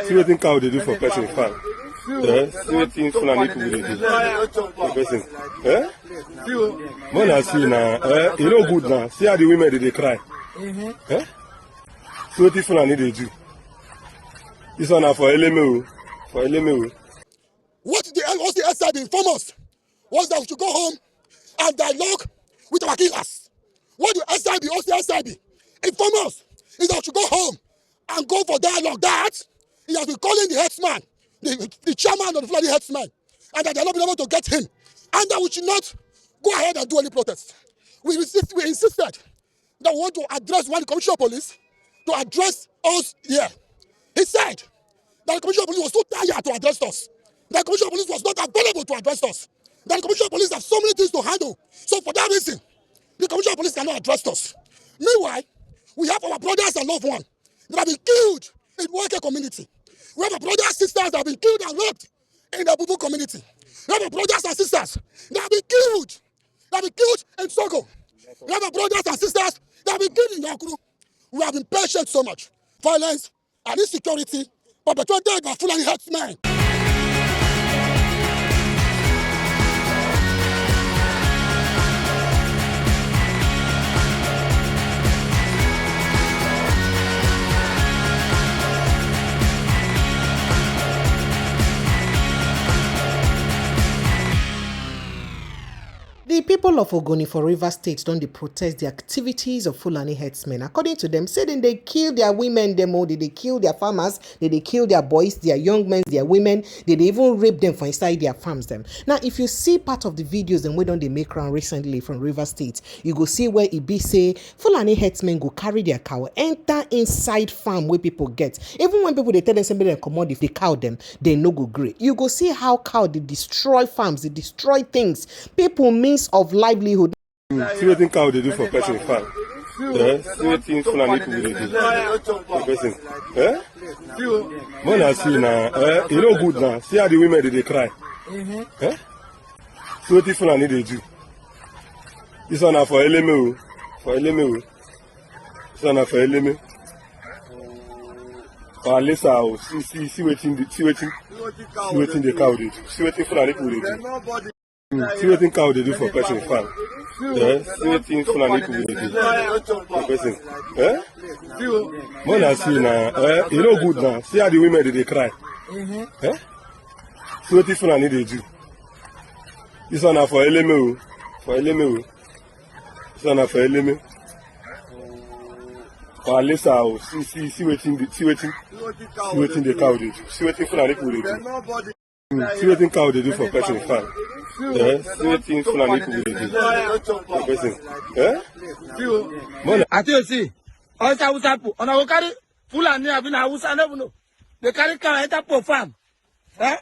See what cow they do for person farm. See what things Fulani people they do for person. When I see now, you know good now. See how the women they cry. See what Fulani they do. This one are for LMO. For LMO. What's the SIB inform us? Was that we should go home and dialogue with our killers. What the SIB, what's the SIB? Inform us is that we should go home and go for dialogue. That he has been calling the headsman, the chairman of the Fulani Herdsmen, and that they are not been able to get him. And that we should not go ahead and do any protest. We insisted that we want to address the Commissioner of Police to address us here. He said that the Commissioner of Police was too tired to address us. That the Commissioner of Police was not available to address us. That the Commissioner of Police have so many things to handle. So for that reason, the Commissioner of Police cannot address us. Meanwhile, we have our brothers and loved ones that have been killed in the worker community. We have our brothers and sisters that have been killed and raped in the Bubu community. We have our brothers and sisters that have been killed. That have been killed in Sogo. We have our brothers and sisters that have been killed in Yakuru. We have been patient so much. Violence and insecurity perpetrated by Fulani Herdsmen. The people of Ogoni for Rivers State don't they protest the activities of Fulani Herdsmen. According to them, saying they kill their women, they kill their farmers, they kill their boys, their young men, their women, they even rape them for inside their farms them. Now, if you see part of the videos and where don't they make around recently from Rivers State, you go see where it be say Fulani Herdsmen go carry their cow, enter inside farm where people get. Even when people they tell them somebody they commode, if they cow them, they no go great. You go see how cow they destroy farms, they destroy things. People means of livelihood. See what cow they do for person farm. See what things Fulani people they do for person. When I see now, you know good now. See how the women they cry. See what Fulani they do. This one are for LMO. For LMO. This one are for LMO. For Alisa, see what the cow they do. See what Fulani people they do. See what cow they do for person farm. See what things Fulani people they do for person. When I see now, you know good now. See how the women they cry. See what Fulani they do. This one are for LMO. For LMO. This one are for LMO. For Alisa, see what the cow they do. See what Fulani people they do. See what cow they do for person farm. See what things Fulani people they do for person. I tell you, see, also Usapu, on our carry Fulani have been a Usa never know. They carry cow enter for farm. They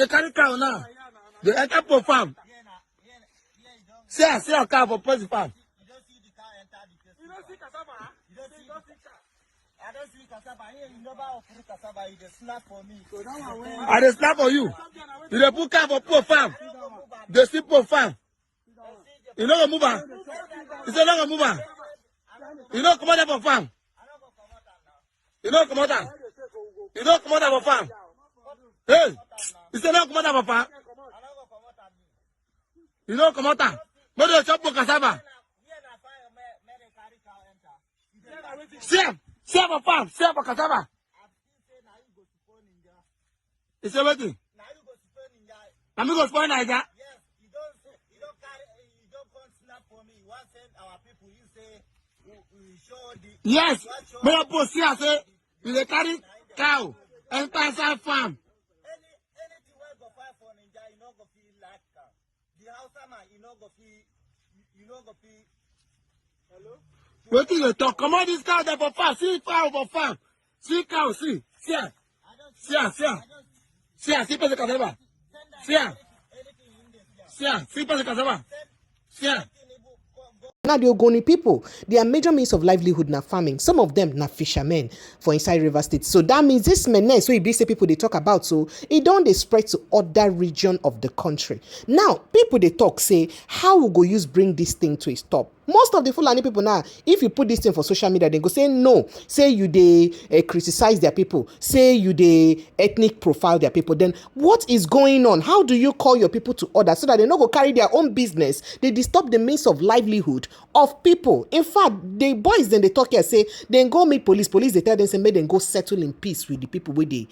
carry cow now. They enter for farm. See a cow for person farm. You don't see the cow enter the place. You don't see cassava? You don't see cassava? I don't see cassava. You never offer cassava. You just snap for me. I just snap for you. You dey put cow for poor farm. They still poor farm. You know move on. You say no move on. You know come out for farm. You know come out. You know come out for farm. Hey, you say no come out for farm. You know come out. But they chop cassava. See for farm. See for cassava. You say what? I'm going to spoil Niger. Yes, you don't snap for me. Once send our people, you say we show the. Yes, but I post here say you carry cow and pass our farm. Anything where go fight for Ninja, you know go feel like cow. The house man, you know go feel. Hello. What do you talk? Come on, this cow there for farm. See cow for farm. See cow. See. See. See the cassava. See the cassava. See. Now the Ogoni people, their major means of livelihood na farming. Some of them na fishermen for inside River State. So that means this menace, so it say people they talk about, so it don't they spread to other region of the country. Now people they talk say how we go use bring this thing to a stop. Most of the Fulani people now, if you put this thing for social media, they go say no. Say you they criticize their people. Say you they ethnic profile their people. Then what is going on? How do you call your people to order so that they not go carry their own business? They disturb the means of livelihood of people. In fact, the boys then they talk here say then go meet police. Police they tell them say make them go settle in peace with the people where they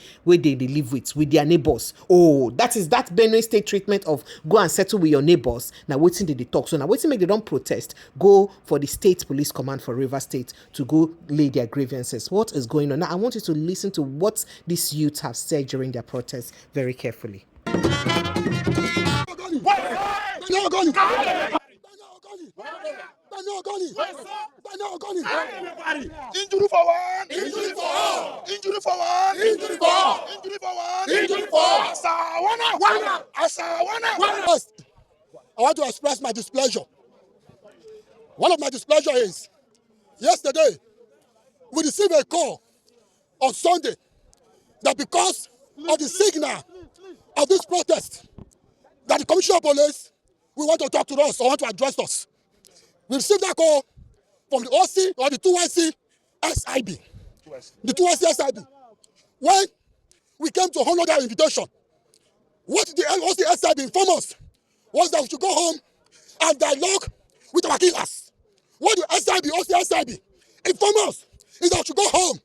live with their neighbors. Oh, that Benue State treatment of go and settle with your neighbors. Now waiting they talk. So now waiting make they don't protest. Go for the state police command for River State to go lay their grievances. What is going on? Now I want you to listen to what these youths have said during their protests very carefully. Injury for one, injury for all, injury for one, injury for all, injury for one, injury for all. First, I want to express my displeasure. One of my displeasure is yesterday we received a call on Sunday that because of the signal of this protest, that the Commissioner of Police will want to talk to us or want to address us. We received that call from the OC or the 2YC SIB. The 2YC SIB. When we came to honor that invitation, what the OC SIB informed us was that we should go home and dialogue with our killers. What the SIB, OC SIB informed us is that we should go home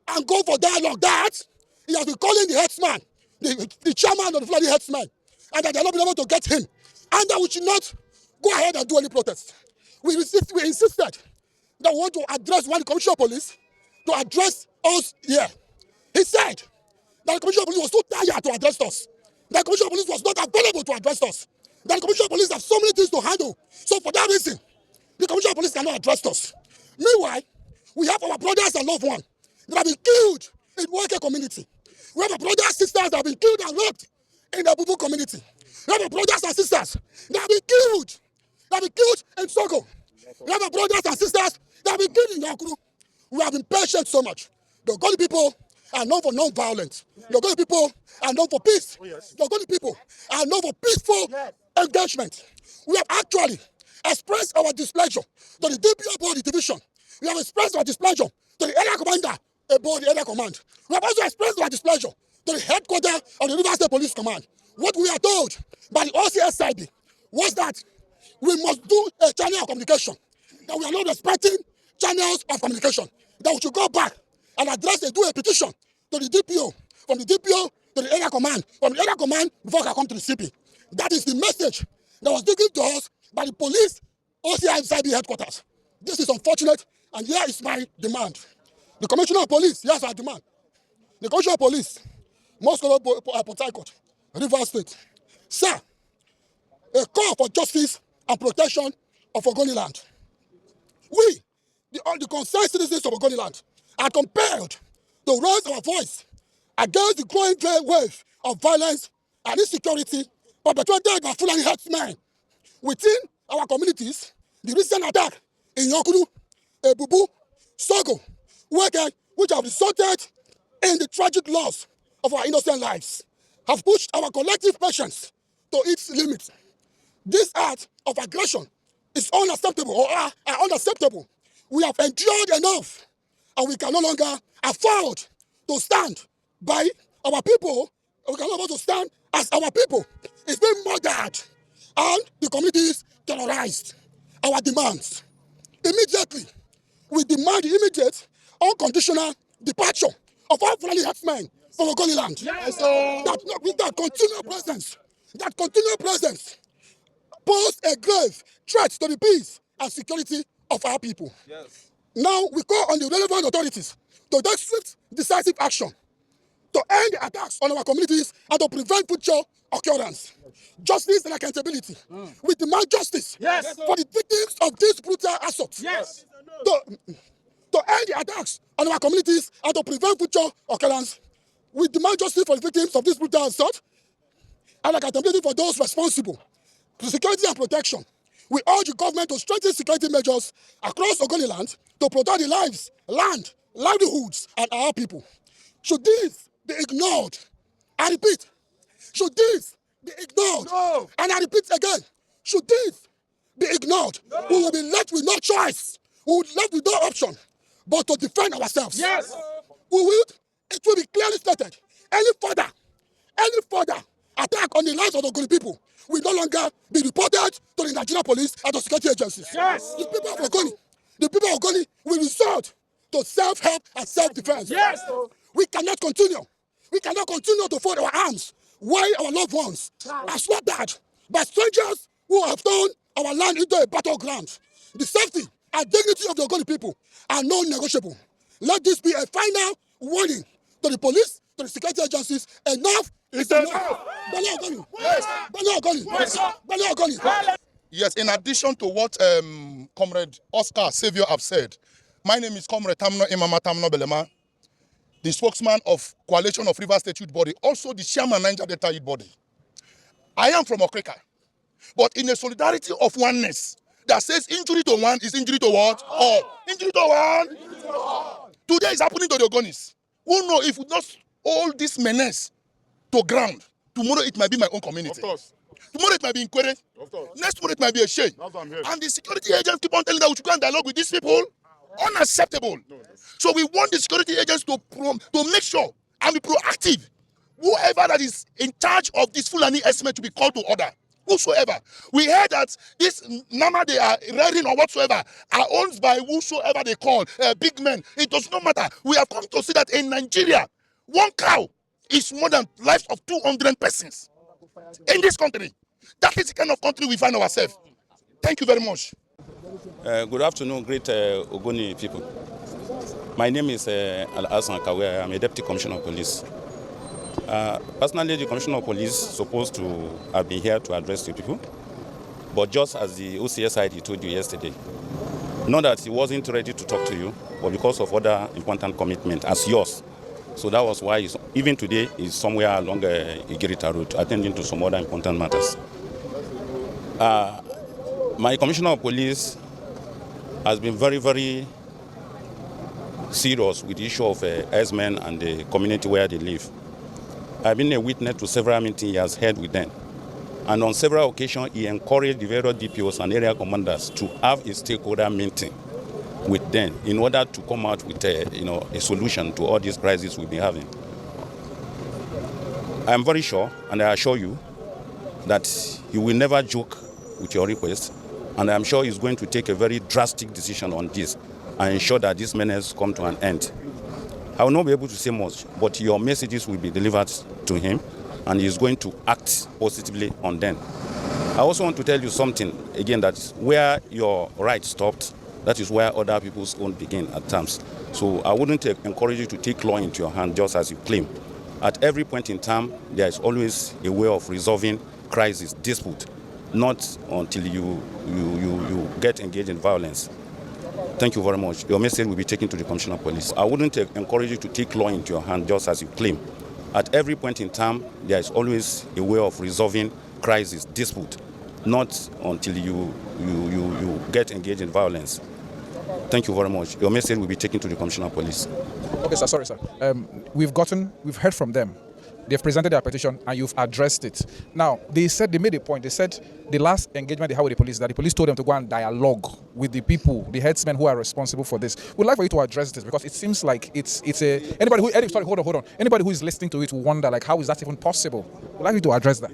and go for dialogue. That he has been calling the headsman, the chairman of the Fulani Herdsmen, and that they are not been able to get him, and that we should not go ahead and do any protest. We insisted that we want to address the Commissioner of Police to address us here. He said that the Commissioner of Police was too tired to address us. That the Commissioner of Police was not available to address us. That the Commissioner of Police have so many things to handle. So for that reason, the Commissioner of Police cannot address us. Meanwhile, we have our brothers and loved ones that have been killed in the worker community. We have our brothers and sisters that have been killed and raped in the Bubu community. We have our brothers and sisters that have been killed. In Sogo. We have our brothers and sisters that have been killed in Yakuru. We have been patient so much. The Ogoni people are known for non-violence. The Ogoni people are known for peace. The Ogoni people are known for peaceful engagement. We have actually expressed our displeasure to the DPO body division. We have expressed our displeasure to the area commander about the area command. We have also expressed our displeasure to the headquarters of the River State Police Command. What we are told by the OCSIB was that we must do a channel of communication, that we are not respecting channels of communication, that we should go back and do a petition to the DPO, from the DPO to the area command, from the area command before I come to the CP. That is the message that was given to us by the police OCSIB headquarters. This is unfortunate, and here is my demand. The Commissioner of Police, here's our demand. The Commissioner of Police, Moscow, Port Harcourt, River State. Sir, a call for justice and protection of Ogoni land. We, the concerned citizens of Ogoni land, are compelled to raise our voice against the growing wave of violence and insecurity perpetrated by Fulani Herdsmen within our communities. The recent attack in Yakuru, Ebubu, Sogo, Weke, which have resulted in the tragic loss of our innocent lives, have pushed our collective patience to its limits. This act of aggression is unacceptable or are unacceptable. We have endured enough, and we can no longer afford to stand by our people. We can no longer stand as our people is being murdered and the community is terrorized. Our demands. Immediately, we demand the immediate, unconditional departure of all Fulani Herdsmen from Ogoni land. Yes, that continual presence pose a grave threat to the peace and security of our people. Yes. Now we call on the relevant authorities to take swift, decisive action to end the attacks on our communities and to prevent future occurrence. Justice and accountability. We demand justice for the victims of this brutal assault. Yes. To end the attacks on our communities and to prevent future occurrence, we demand justice for the victims of this brutal assault and accountability for those responsible for security and protection. We urge the government to strengthen security measures across Ogoni land to protect the lives, land, livelihoods, and our people. Should this be ignored? I repeat, should this be ignored? No. And I repeat again, should this be ignored. We will be left with no choice. We will be left with no option but to defend ourselves. Yes. It will be clearly stated. Any further attack on the lives of the Ogoni people will no longer be reported to the Nigerian police and the security agencies. Yes. The people of Ogoni will resort to self-help and self-defense. Yes. We cannot continue to fold our arms while our loved ones are slaughtered by strangers who have turned our land into a battleground. The safety and dignity of the Ogoni people are non-negotiable. Let this be a final warning to the police, to the security agencies. Enough is enough. Yes, in addition to what Comrade Oscar Savior have said, my name is Comrade Tamno Imama Tamno Belema, the spokesman of Coalition of Rivers State Youth Body, also the chairman Niger Delta Youth Body. I am from Okrika, but in a solidarity of oneness that says injury to one is injury to what? All. Injury to one. Injury to all. Today is happening to the Ogonis. Who know if we just hold this menace to ground, tomorrow it might be my own community. Of course. Tomorrow it might be in Kwere. Of course. Next tomorrow it might be a shame. And the security agents keep on telling that we should go and dialogue with these people. Unacceptable. No. So we want the security agents to make sure and be proactive. Whoever that is in charge of this Fulani Herdsmen to be called to order. Whosoever. We heard that this number they are rearing or whatsoever are owned by whosoever they call big men. It does not matter. We have come to see that in Nigeria, one cow is more than lives of 200 persons in this country. That is the kind of country we find ourselves. Thank you very much. Good afternoon, great Ogoni people. My name is Al-Hassan Kawe. I'm a Deputy Commissioner of Police. Personally, the Commissioner of Police is supposed to have been here to address the people, but just as the OCS side he told you yesterday, not that he wasn't ready to talk to you, but because of other important commitment as yours. So that was why even today he's somewhere along Igirita Road attending to some other important matters. My Commissioner of Police has been very, very serious with the issue of herdsmen and the community where they live. I've been a witness to several meetings he has held with them. And on several occasions, he encouraged the various DPOs and area commanders to have a stakeholder meeting with them in order to come out with a solution to all these crises we've been having. I'm very sure, and I assure you, that he will never joke with your request, and I'm sure he's going to take a very drastic decision on this and ensure that this menace come to an end. I will not be able to say much, but your messages will be delivered to him, and he's going to act positively on them. I also want to tell you something, again, that where your right stopped, that is where other people's own begin at times. So I wouldn't encourage you to take law into your hand just as you claim. At every point in time, there is always a way of resolving crisis, dispute, not until you get engaged in violence. Thank you very much. Your message will be taken to the Commissioner of Police. I wouldn't encourage you to take law into your hand just as you claim. At every point in time, there is always a way of resolving crisis, dispute, not until you get engaged in violence. Thank you very much. Your message will be taken to the Commissioner of Police. Okay, sir. Sorry, sir. We've heard from them. They've presented their petition and you've addressed it. Now, they made a point. They said the last engagement they had with the police, that the police told them to go and dialogue with the people, the headsmen who are responsible for this. We'd like for you to address this because it seems like anybody who is listening to it will wonder, like, how is that even possible? We'd like you to address that.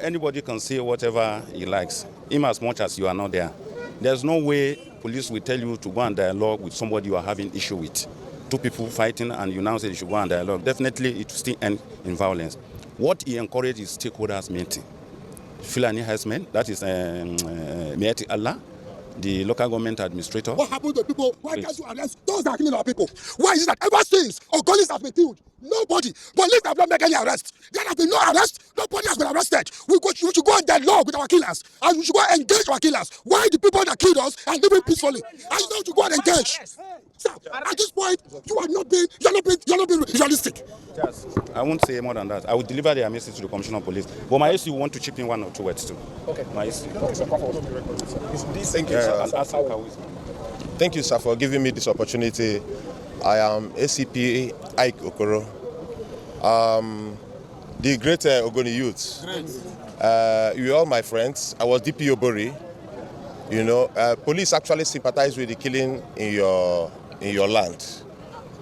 Anybody can say whatever he likes, in as much as you are not there. There's no way police will tell you to go and dialogue with somebody you are having issue with. Two people fighting and you now say you should go and dialogue. Definitely it will still end in violence. What he encouraged is stakeholders meeting. Fulani Herdsmen, that is Meati Allah, the local government administrator. What happened to people? Why can't you arrest those that are killing our people? Why is it that ever since Ogoni has been killed, nobody, police have not made any arrest. There have been no arrest, nobody has been arrested. We should go and dialogue with our killers, and we should go and engage our killers. Why the people that killed us are living peacefully? And you know to go and engage. Sir, at this point, you are not being realistic. Yes, I won't say more than that. I will deliver their message to the Commissioner of Police. But my issue want to chip in one or two words too. Okay. My issue. Okay, sir, come forward. Thank you, sir. Thank you, sir, for giving me this opportunity. I am ACP Ike Okoro, the great Ogoni youth. You are all my friends. I was DPO Bori. You know, police actually sympathize with the killing in your land.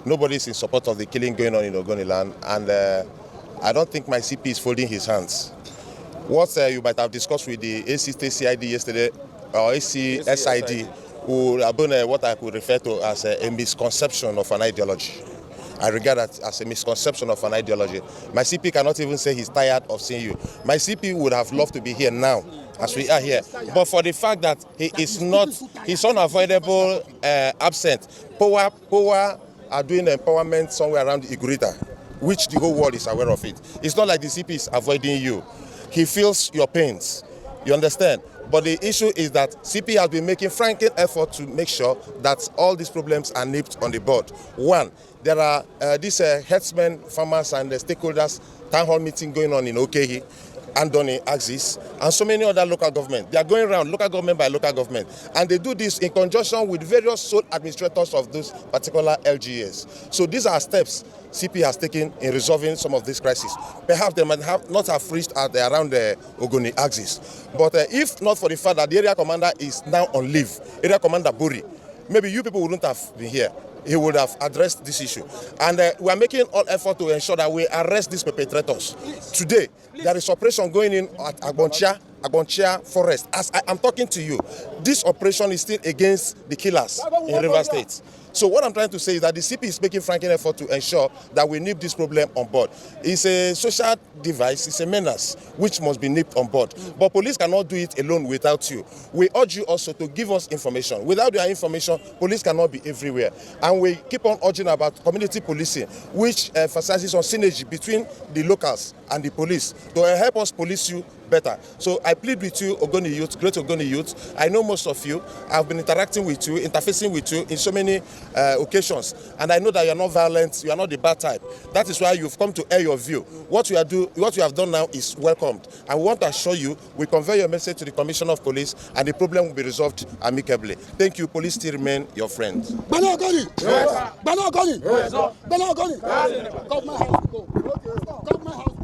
Nobody is in support of the killing going on in Ogoni land, and I don't think my CP is folding his hands. What you might have discussed with the AC State CID yesterday, or AC SID, would have been what I could refer to as a misconception of an ideology. I regard that as a misconception of an ideology. My CP cannot even say he's tired of seeing you. My CP would have loved to be here now, as we are here. But for the fact that he is not, he's unavoidable absent. Power are doing empowerment somewhere around Igurita, which the whole world is aware of it. It's not like the CP is avoiding you. He feels your pains. You understand? But the issue is that CP has been making frantic effort to make sure that all these problems are nipped on the bud. One, there are these herdsmen, farmers, and stakeholders town hall meeting going on in Okehi, Andoni, Axis, and so many other local governments. They are going around local government by local government, and they do this in conjunction with various sole administrators of those particular LGAs. So these are steps CP has taken in resolving some of these crises. Perhaps they might not have reached around the Ogoni axis. But if not for the fact that the area commander is now on leave, area commander Buri, maybe you people wouldn't have been here. He would have addressed this issue. And we are making all effort to ensure that we arrest these perpetrators. Today, there is operation going in at Agbonchia Forest. As I am talking to you, this operation is still against the killers in River State. So what I'm trying to say is that the CP is making frantic effort to ensure that we nip this problem on board. It's a social device, it's a menace which must be nipped on board. But police cannot do it alone without you. We urge you also to give us information. Without your information, police cannot be everywhere. And we keep on urging about community policing, which emphasizes on synergy between the locals and the police to help us police you better. So I plead with you, Ogoni youth, great Ogoni youth. I know most of you. I've been interacting with you, interfacing with you in so many occasions. And I know that you are not violent, you are not the bad type. That is why you've come to air your view. What you have done now is welcomed. And we want to assure you, we convey your message to the Commissioner of Police, and the problem will be resolved amicably. Thank you. Police still remain your friends. Bana Ogoni! Yes. Bana Ogoni! Yes. Bana Ogoni! Yes. Come my house. Go. Come my house.